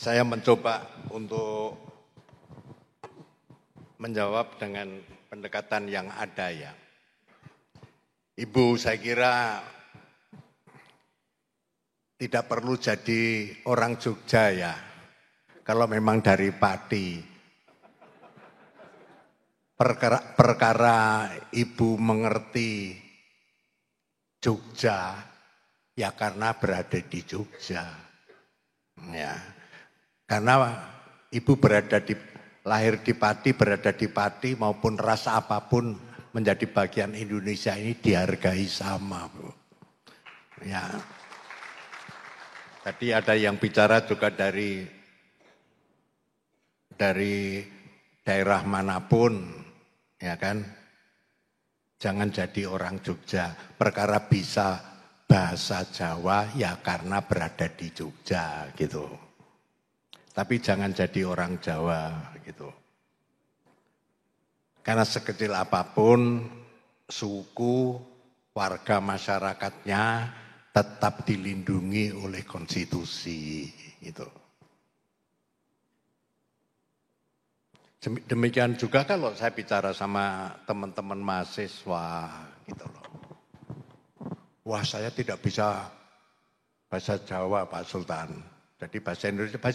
Saya mencoba untuk menjawab dengan pendekatan yang ada ya. Ibu, saya kira tidak perlu jadi orang Jogja ya. Kalau memang dari Pati, perkara ibu mengerti Jogja, ya karena berada di Jogja. Ya, karena ibu lahir di Pati, berada di Pati maupun ras apapun menjadi bagian Indonesia ini dihargai sama, Bu. Ya. Tadi ada yang bicara juga dari daerah manapun, ya kan? Jangan jadi orang Jogja. Perkara bisa bahasa Jawa ya karena berada di Jogja gitu. Tapi jangan jadi orang Jawa gitu. Karena sekecil apapun suku, warga masyarakatnya tetap dilindungi oleh konstitusi gitu. Demikian juga kalau saya bicara sama teman-teman mahasiswa gitu loh. Wah, saya tidak bisa bahasa Jawa, Pak Sultan. Jadi bahasa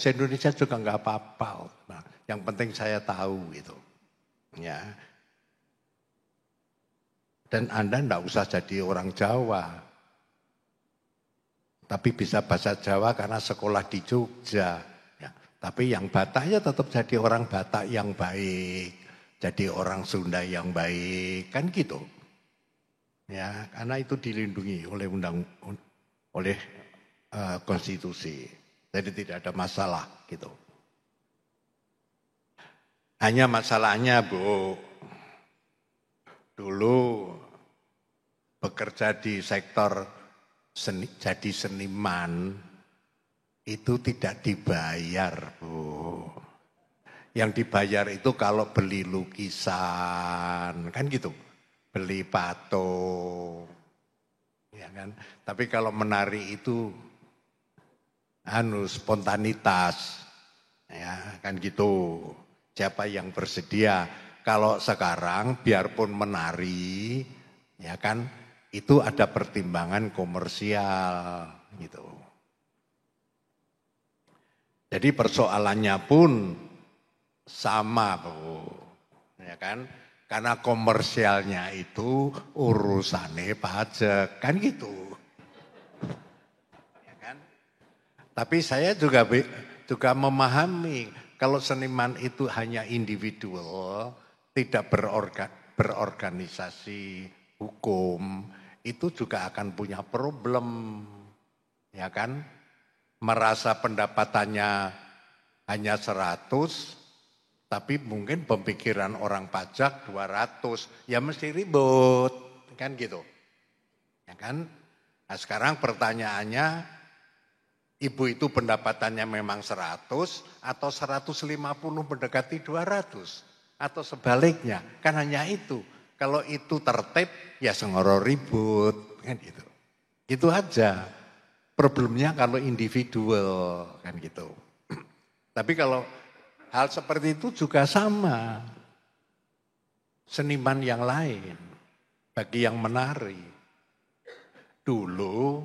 Indonesia juga nggak apa-apa. Nah, yang penting saya tahu gitu. Ya. Dan Anda enggak usah jadi orang Jawa. Tapi bisa bahasa Jawa karena sekolah di Jogja. Ya. Tapi yang Batak ya tetap jadi orang Batak yang baik. Jadi orang Sunda yang baik. Kan gitu. Ya, karena itu dilindungi oleh konstitusi. Jadi tidak ada masalah gitu. Hanya masalahnya, Bu, dulu bekerja di sektor jadi seniman itu tidak dibayar, Bu. Yang dibayar itu kalau beli lukisan, kan gitu. Beli patung. Ya kan? Tapi kalau menari itu spontanitas. Ya, kan gitu. Siapa yang bersedia? Kalau sekarang biarpun menari, ya kan, itu ada pertimbangan komersial gitu. Jadi persoalannya pun sama, Bu. Ya kan? Karena komersialnya itu urusannya pajak, kan gitu. Ya kan? Tapi saya juga memahami kalau seniman itu hanya individual, tidak berorganisasi hukum, itu juga akan punya problem. Ya kan? Merasa pendapatannya hanya 100, tapi mungkin pemikiran orang pajak 200, ya mesti ribut, kan gitu. Ya kan? Nah sekarang pertanyaannya, ibu itu pendapatannya memang 100 atau 150 mendekati 200 atau sebaliknya, kan hanya itu. Kalau itu tertib ya sengoro ribut, kan gitu. Itu aja. Problemnya kalau individual, kan gitu. Tapi kalau hal seperti itu juga sama. Seniman yang lain, bagi yang menari. Dulu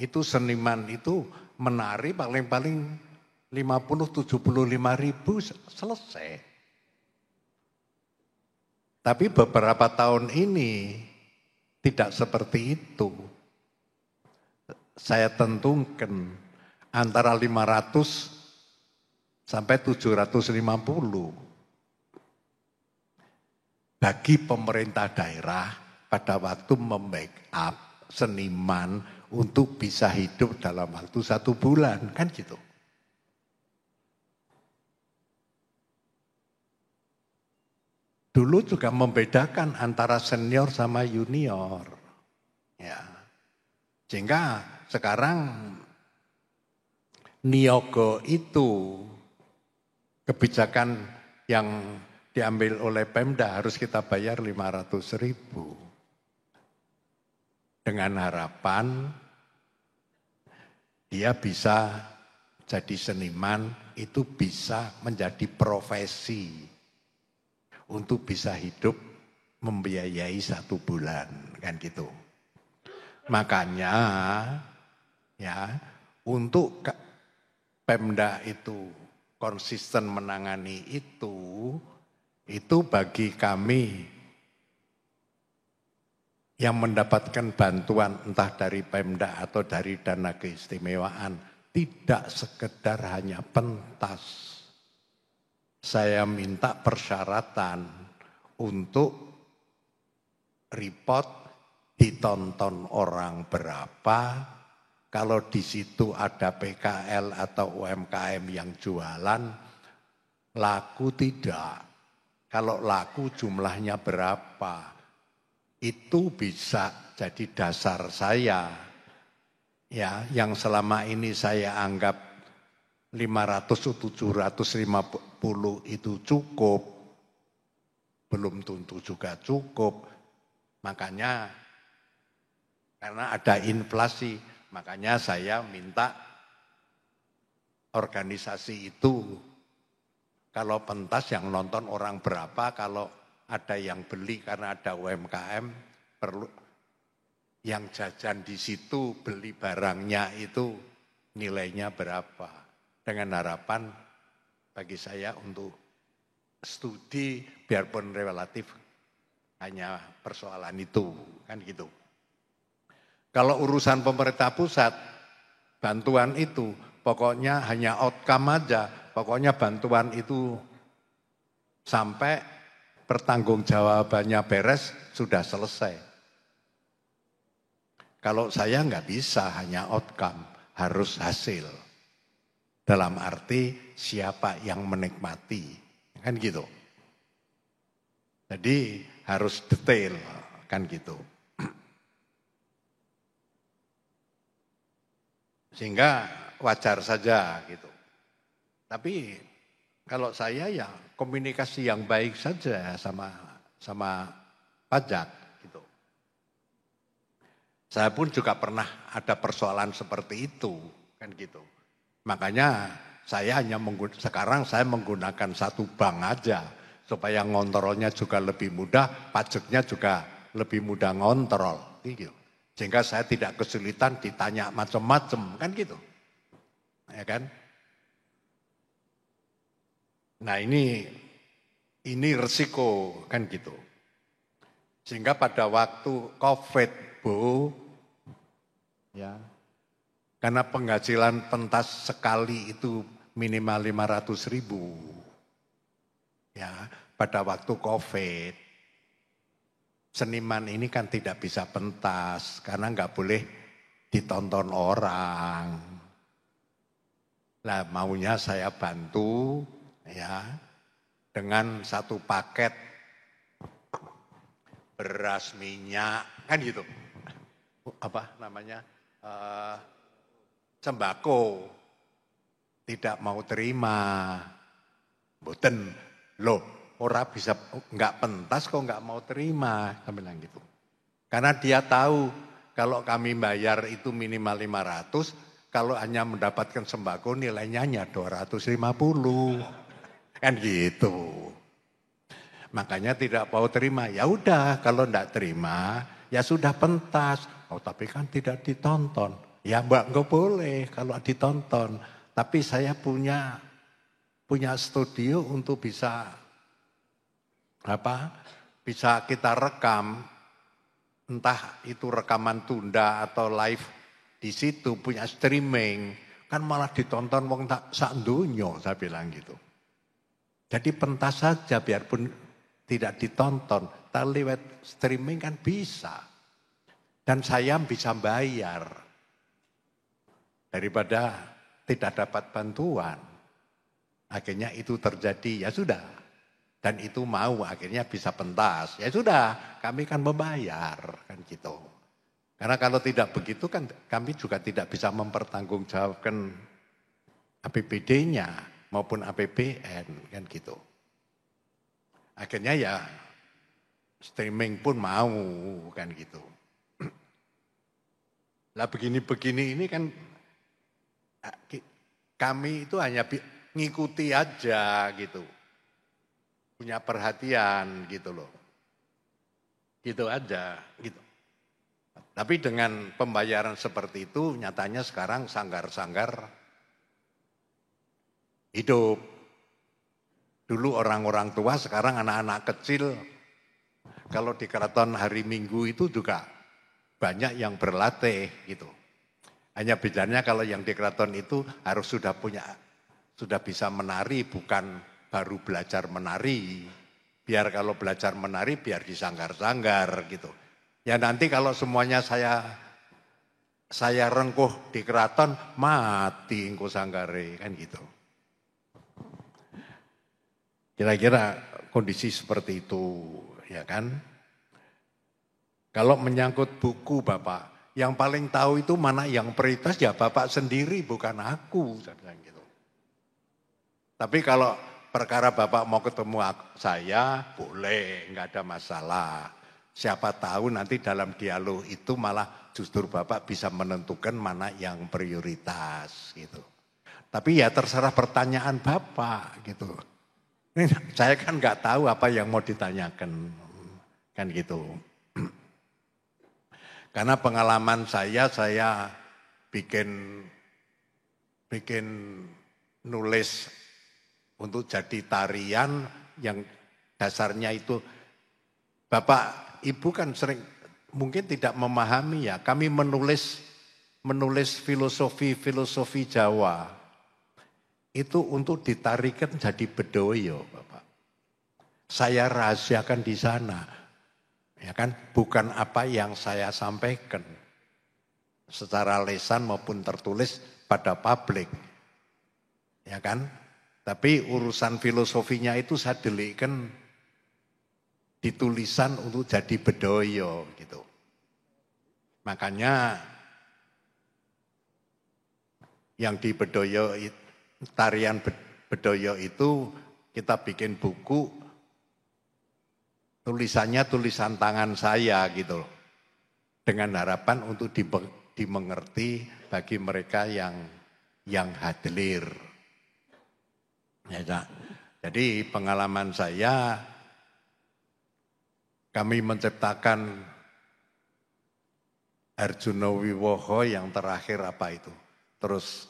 itu seniman itu menari paling-paling 50-75 ribu selesai. Tapi beberapa tahun ini tidak seperti itu. Saya tentukan antara 500 sampai 750. Bagi pemerintah daerah pada waktu membackup seniman untuk bisa hidup dalam waktu 1 bulan, kan gitu. Dulu juga membedakan antara senior sama junior. Ya. Sehingga sekarang Niaga itu kebijakan yang diambil oleh Pemda harus kita bayar 500.000. Dengan harapan dia bisa jadi seniman itu bisa menjadi profesi untuk bisa hidup membiayai 1 bulan, kan gitu. Makanya ya untuk Pemda itu konsisten menangani itu bagi kami yang mendapatkan bantuan entah dari Pemda atau dari dana keistimewaan tidak sekedar hanya pentas. Saya minta persyaratan untuk report ditonton orang berapa, kalau di situ ada PKL atau UMKM yang jualan, laku tidak. Kalau laku jumlahnya berapa, itu bisa jadi dasar saya. Ya, yang selama ini saya anggap 500 atau 750 itu cukup, belum tentu juga cukup. Makanya karena ada inflasi, makanya saya minta organisasi itu kalau pentas yang nonton orang berapa, kalau ada yang beli karena ada UMKM, perlu yang jajan di situ beli barangnya itu nilainya berapa. Dengan harapan bagi saya untuk studi biarpun relatif hanya persoalan itu, kan gitu. Kalau urusan pemerintah pusat, bantuan itu pokoknya hanya outcome aja. Pokoknya bantuan itu sampai pertanggungjawabannya beres sudah selesai. Kalau saya nggak bisa hanya outcome, harus hasil. Dalam arti siapa yang menikmati, kan gitu. Jadi harus detail, kan gitu. Sehingga wajar saja gitu. Tapi kalau saya ya komunikasi yang baik saja sama pajak gitu. Saya pun juga pernah ada persoalan seperti itu, kan gitu. Makanya saya sekarang saya menggunakan satu bank aja supaya ngontrolnya juga lebih mudah, pajaknya juga lebih mudah ngontrol, gitu. Sehingga saya tidak kesulitan ditanya macam-macam, kan gitu. Ya kan? Nah ini resiko, kan gitu. Sehingga pada waktu COVID, Bu, ya, karena penghasilan pentas sekali itu minimal 500.000. Ya, pada waktu COVID, seniman ini kan tidak bisa pentas karena nggak boleh ditonton orang. Nah, maunya saya bantu ya dengan satu paket beras, minyak, kan gitu. Apa namanya? Sembako. Tidak mau terima. Boten, loh, orang bisa nggak pentas kok nggak mau terima, saya bilang gitu. Karena dia tahu kalau kami bayar itu minimal 500, kalau hanya mendapatkan sembako nilainya hanya 250. Kan gitu. Makanya tidak mau terima. Ya udah, kalau enggak terima, ya sudah pentas. Oh, tapi kan tidak ditonton. Ya Mbak, enggak boleh kalau ditonton. Tapi saya punya studio untuk bisa bisa kita rekam, entah itu rekaman tunda atau live di situ, punya streaming, kan malah ditonton wong tak sak donya, saya bilang gitu. Jadi pentas saja biarpun tidak ditonton, tapi lewat streaming kan bisa. Dan saya bisa bayar daripada tidak dapat bantuan. Akhirnya itu terjadi, ya sudah. Dan itu mau akhirnya bisa pentas. Ya sudah, kami kan membayar, kan gitu. Karena kalau tidak begitu kan kami juga tidak bisa mempertanggungjawabkan APBD-nya maupun APBN, kan gitu. Akhirnya ya streaming pun mau, kan gitu. Lah begini-begini ini kan kami itu hanya ngikuti aja gitu. Punya perhatian gitu loh. Gitu aja gitu. Tapi dengan pembayaran seperti itu nyatanya sekarang sanggar-sanggar hidup. Dulu orang-orang tua, sekarang anak-anak kecil. Kalau di keraton hari Minggu itu juga banyak yang berlatih gitu. Hanya bedanya kalau yang di keraton itu harus sudah bisa menari, bukan baru belajar menari. Biar kalau belajar menari biar disanggar-sanggar gitu. Ya nanti kalau semuanya saya rengkuh di keraton, mati engko sanggare kan gitu. Kira-kira kondisi seperti itu, ya kan? Kalau menyangkut buku Bapak, yang paling tahu itu mana yang prioritas ya Bapak sendiri, bukan aku. Gitu. Tapi kalau perkara Bapak mau ketemu saya, boleh, nggak ada masalah. Siapa tahu nanti dalam dialog itu malah justru Bapak bisa menentukan mana yang prioritas gitu. Tapi ya terserah pertanyaan Bapak gitu. Saya kan nggak tahu apa yang mau ditanyakan, kan gitu. Karena pengalaman saya bikin nulis untuk jadi tarian yang dasarnya itu, Bapak Ibu kan sering mungkin tidak memahami ya, kami menulis filosofi Jawa. Itu untuk ditarikan jadi bedoyo, Bapak. Saya rahasiakan di sana. Ya kan, bukan apa yang saya sampaikan secara lisan maupun tertulis pada publik. Ya kan? Tapi urusan filosofinya itu saya delikkan di tulisan untuk jadi bedoyo gitu. Makanya yang di bedoyo itu, tarian bedoyo itu kita bikin buku, tulisannya tulisan tangan saya gitu. Dengan harapan untuk dimengerti bagi mereka yang hadir. Ya, jadi pengalaman saya, kami menciptakan Arjuna Wiwoho yang terakhir apa itu. Terus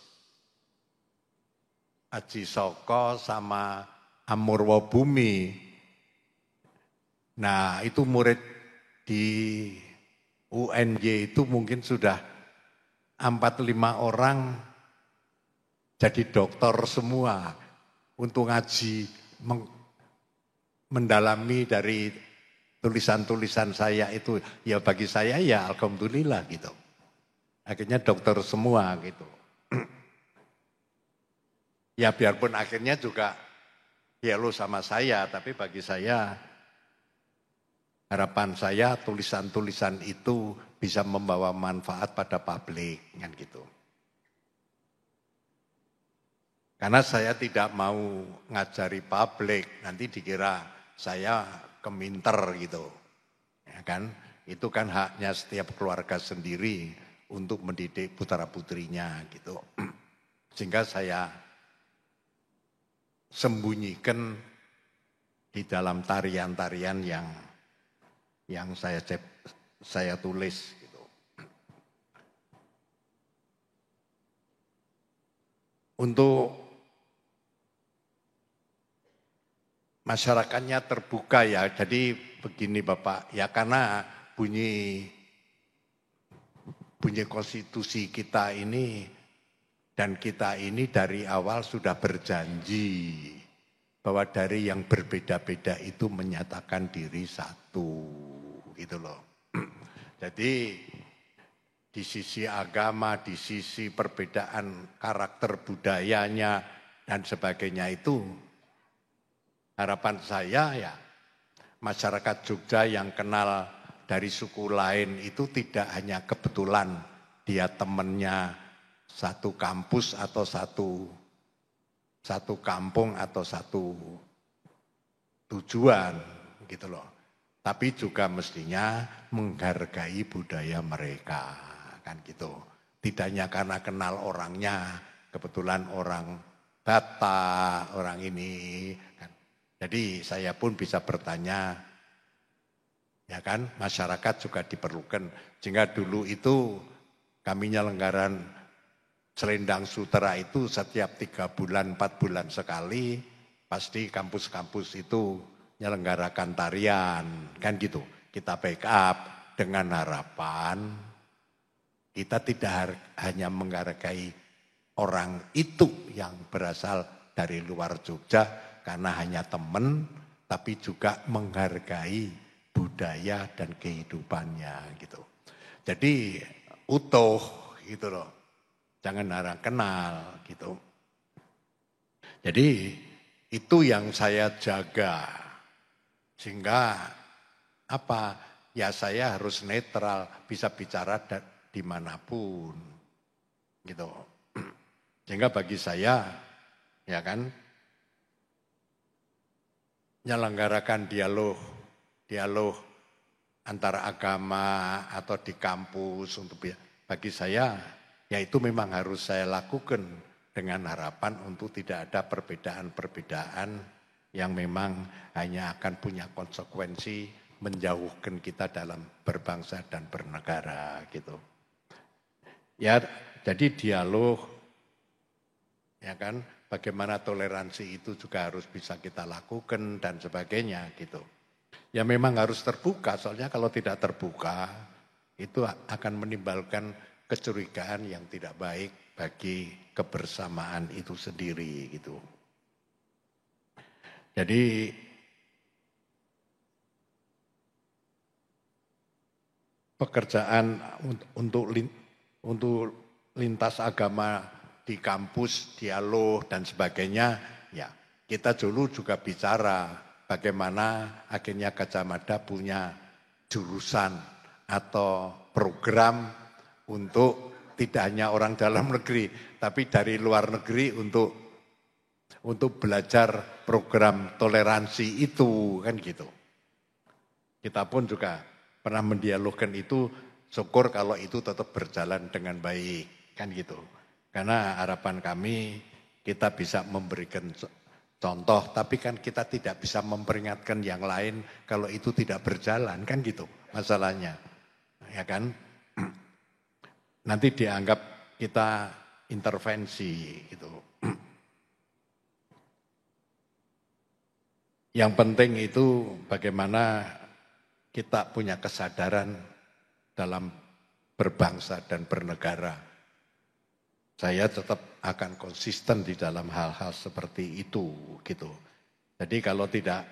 Aji Soko sama Amurwa Bumi. Nah itu murid di UNY itu mungkin sudah 4-5 orang jadi dokter semua. Untuk ngaji mendalami dari tulisan-tulisan saya itu. Ya bagi saya ya alhamdulillah gitu. Akhirnya dokter semua gitu. Ya biarpun akhirnya juga ya lo sama saya, tapi bagi saya harapan saya tulisan-tulisan itu bisa membawa manfaat pada publik kan gitu. Karena saya tidak mau ngajari publik, nanti dikira saya keminter gitu. Ya kan? Itu kan haknya setiap keluarga sendiri untuk mendidik putra-putrinya gitu. Sehingga saya sembunyikan di dalam tarian-tarian yang saya tulis gitu. Untuk masyarakatnya terbuka ya, jadi begini Bapak, ya karena bunyi konstitusi kita ini dan kita ini dari awal sudah berjanji bahwa dari yang berbeda-beda itu menyatakan diri satu, gitu loh. Jadi di sisi agama, di sisi perbedaan karakter budayanya dan sebagainya itu, harapan saya ya masyarakat Jogja yang kenal dari suku lain itu tidak hanya kebetulan dia temannya satu kampus atau satu kampung atau satu tujuan gitu loh. Tapi juga mestinya menghargai budaya mereka kan gitu. Tidak hanya karena kenal orangnya, kebetulan orang Batak, orang ini kan. Jadi saya pun bisa bertanya, ya kan, masyarakat juga diperlukan. Sehingga dulu itu kami nyelenggaran Selendang Sutera itu setiap 3 bulan, 4 bulan sekali, pasti kampus-kampus itu nyelenggarakan tarian, kan gitu. Kita backup dengan harapan kita tidak hanya menghargai orang itu yang berasal dari luar Jogja karena hanya teman, tapi juga menghargai budaya dan kehidupannya gitu. Jadi utuh gitu loh, jangan harap kenal gitu. Jadi itu yang saya jaga, sehingga apa? Ya saya harus netral, bisa bicara dimanapun gitu. Sehingga bagi saya, ya kan, nyelenggarakan dialog antara agama atau di kampus untuk bagi saya, ya itu memang harus saya lakukan dengan harapan untuk tidak ada perbedaan-perbedaan yang memang hanya akan punya konsekuensi menjauhkan kita dalam berbangsa dan bernegara gitu. Ya, jadi dialog, ya kan, bagaimana toleransi itu juga harus bisa kita lakukan dan sebagainya gitu. Ya memang harus terbuka, soalnya kalau tidak terbuka itu akan menimbulkan kecurigaan yang tidak baik bagi kebersamaan itu sendiri gitu. Jadi pekerjaan untuk lintas agama di kampus, dialog dan sebagainya, ya kita dulu juga bicara bagaimana akhirnya Gajah Mada punya jurusan atau program untuk tidak hanya orang dalam negeri, tapi dari luar negeri untuk belajar program toleransi itu, kan gitu. Kita pun juga pernah mendialogkan itu, syukur kalau itu tetap berjalan dengan baik, kan gitu. Karena harapan kami kita bisa memberikan contoh, tapi kan kita tidak bisa memperingatkan yang lain kalau itu tidak berjalan, kan gitu masalahnya. Ya kan? Nanti dianggap kita intervensi gitu. Yang penting itu bagaimana kita punya kesadaran dalam berbangsa dan bernegara. Saya tetap akan konsisten di dalam hal-hal seperti itu gitu. Jadi kalau tidak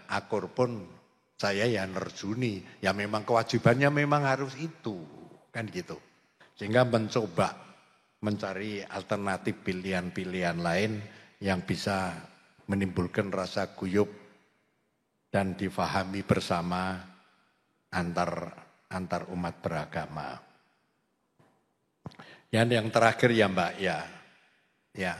akur pun saya ya nerjuni, ya memang kewajibannya memang harus itu, kan gitu. Sehingga mencoba mencari alternatif pilihan-pilihan lain yang bisa menimbulkan rasa guyup dan difahami bersama antar umat beragama. Yang terakhir ya Mbak, ya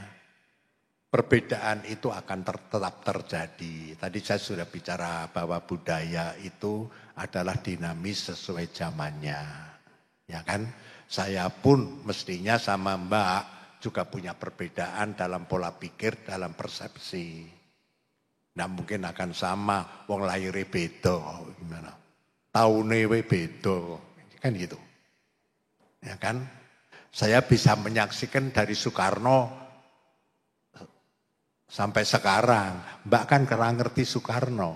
perbedaan itu akan tetap terjadi. Tadi saya sudah bicara bahwa budaya itu adalah dinamis sesuai zamannya, ya kan? Saya pun mestinya sama Mbak juga punya perbedaan dalam pola pikir, dalam persepsi. Nah mungkin akan sama, wong lahirnya beda, gimana? Tahunnya beda, kan gitu. Ya kan? Saya bisa menyaksikan dari Soekarno sampai sekarang. Mbak kan kurang ngerti Soekarno,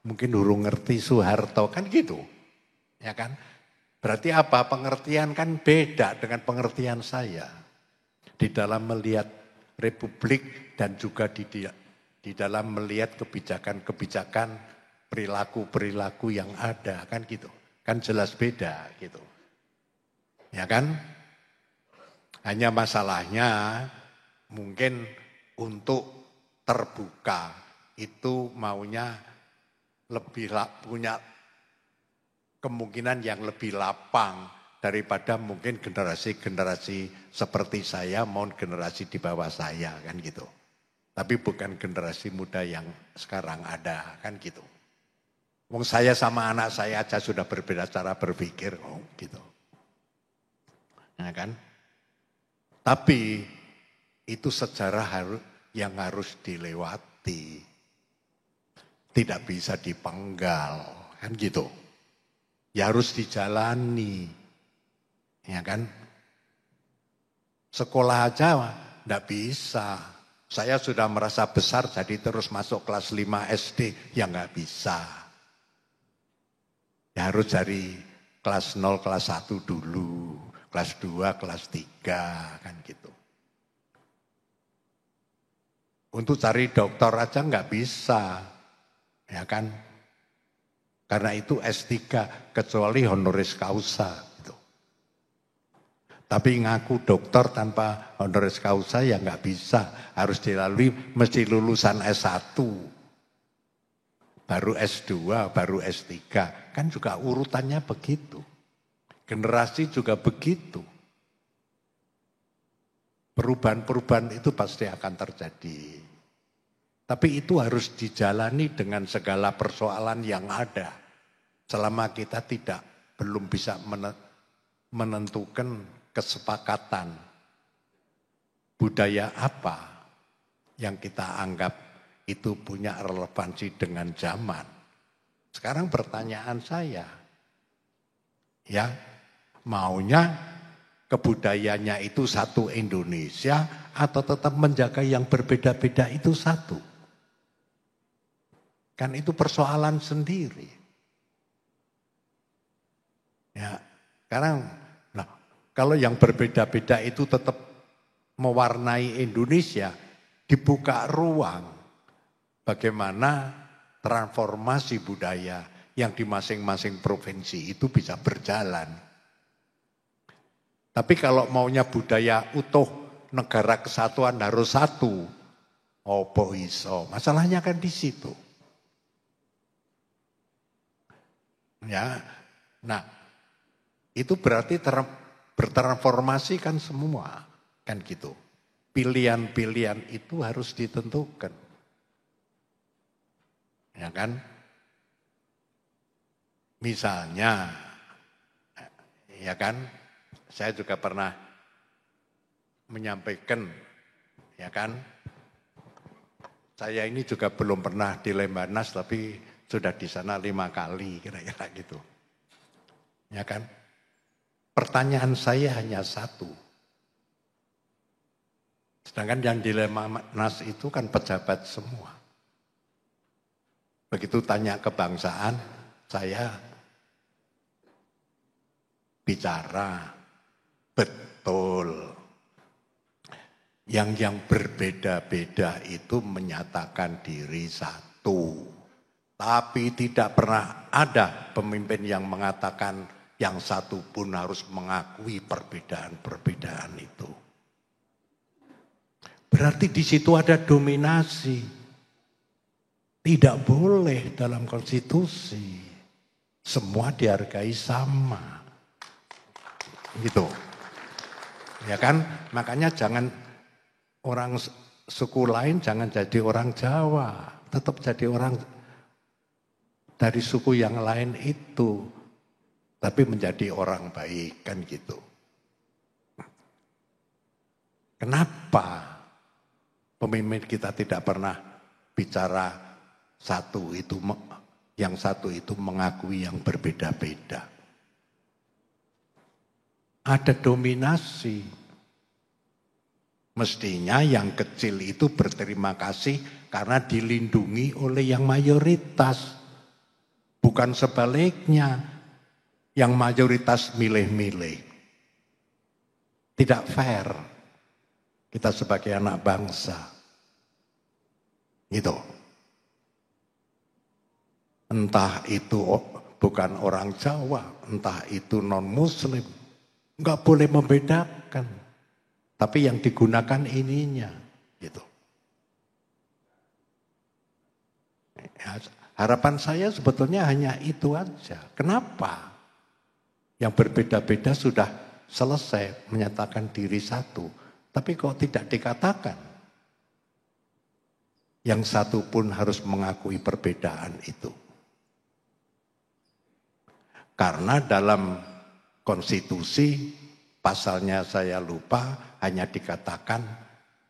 mungkin urung ngerti Soeharto, kan gitu. Ya kan? Berarti apa? Pengertian kan beda dengan pengertian saya. Di dalam melihat Republik dan juga di dalam melihat kebijakan-kebijakan, perilaku-perilaku yang ada, kan gitu. Kan jelas beda gitu. Ya kan? Hanya masalahnya mungkin untuk terbuka itu maunya lebih punya kemungkinan yang lebih lapang daripada mungkin generasi-generasi seperti saya maupun generasi di bawah saya, kan gitu. Tapi bukan generasi muda yang sekarang ada, kan gitu. Wong saya sama anak saya aja sudah berbeda cara berpikir, gitu. Ya kan? Tapi itu sejarah yang harus dilewati. Tidak bisa dipenggal, kan gitu. Ya harus dijalani, ya kan. Sekolah aja enggak bisa. Saya sudah merasa besar jadi terus masuk kelas 5 SD, ya enggak bisa. Ya harus dari kelas 0, kelas 1 dulu, kelas 2, kelas 3, kan gitu. Untuk cari dokter aja enggak bisa, ya kan. Karena itu S3, kecuali honoris causa. Tapi ngaku dokter tanpa honoris causa ya nggak bisa. Harus dilalui, mesti lulusan S1. Baru S2, baru S3. Kan juga urutannya begitu. Generasi juga begitu. Perubahan-perubahan itu pasti akan terjadi. Tapi itu harus dijalani dengan segala persoalan yang ada. Selama kita belum bisa menentukan kesepakatan budaya apa yang kita anggap itu punya relevansi dengan zaman. Sekarang pertanyaan saya, ya maunya kebudayanya itu satu Indonesia atau tetap menjaga yang berbeda-beda itu satu? Kan itu persoalan sendiri. Ya, sekarang kalau yang berbeda-beda itu tetap mewarnai Indonesia, dibuka ruang bagaimana transformasi budaya yang di masing-masing provinsi itu bisa berjalan. Tapi kalau maunya budaya utuh, negara kesatuan harus satu, opo iso. Masalahnya kan di situ. Ya, nah itu berarti bertransformasi kan semua, kan gitu. Pilihan-pilihan itu harus ditentukan. Ya kan? Misalnya, ya kan, saya juga pernah menyampaikan, ya kan, saya ini juga belum pernah di Lemhanas, tapi sudah di sana 5 kali, kira-kira gitu. Ya kan? Pertanyaan saya hanya satu. Sedangkan yang di Lemhanas itu kan pejabat semua. Begitu tanya kebangsaan, saya bicara betul. Yang berbeda-beda itu menyatakan diri satu. Tapi tidak pernah ada pemimpin yang mengatakan yang satu pun harus mengakui perbedaan-perbedaan itu. Berarti di situ ada dominasi. Tidak boleh dalam konstitusi. Semua dihargai sama. Gitu. Ya kan? Makanya jangan orang suku lain jangan jadi orang Jawa. Tetap jadi orang dari suku yang lain itu. Tapi menjadi orang baik, kan gitu. Kenapa pemimpin kita tidak pernah bicara yang satu itu mengakui yang berbeda-beda? Ada dominasi. Mestinya yang kecil itu berterima kasih karena dilindungi oleh yang mayoritas. Bukan sebaliknya. Yang mayoritas milih-milih. Tidak fair. Kita sebagai anak bangsa. Gitu. Entah itu bukan orang Jawa, entah itu non-muslim. Enggak boleh membedakan. Tapi yang digunakan ininya. Gitu. Ya, harapan saya sebetulnya hanya itu aja. Kenapa? Yang berbeda-beda sudah selesai menyatakan diri satu. Tapi kok tidak dikatakan? Yang satu pun harus mengakui perbedaan itu. Karena dalam konstitusi, pasalnya saya lupa, hanya dikatakan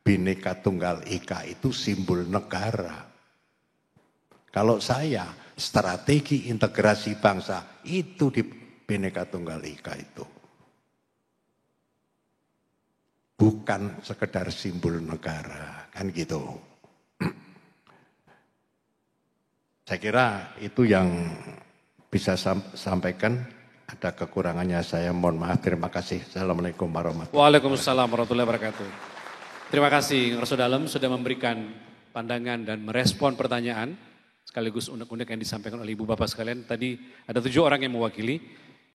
Bhinneka Tunggal Ika itu simbol negara. Kalau saya strategi integrasi bangsa itu di Bhinneka Tunggal Ika itu. Bukan sekedar simbol negara, kan gitu. Saya kira itu yang bisa sampaikan. Ada kekurangannya saya mohon maaf. Terima kasih. Assalamualaikum warahmatullahi wabarakatuh. Waalaikumsalam warahmatullahi wabarakatuh. Terima kasih Rasul Dalam sudah memberikan pandangan dan merespon pertanyaan sekaligus unek-unek yang disampaikan oleh ibu bapak sekalian. Tadi ada 7 orang yang mewakili.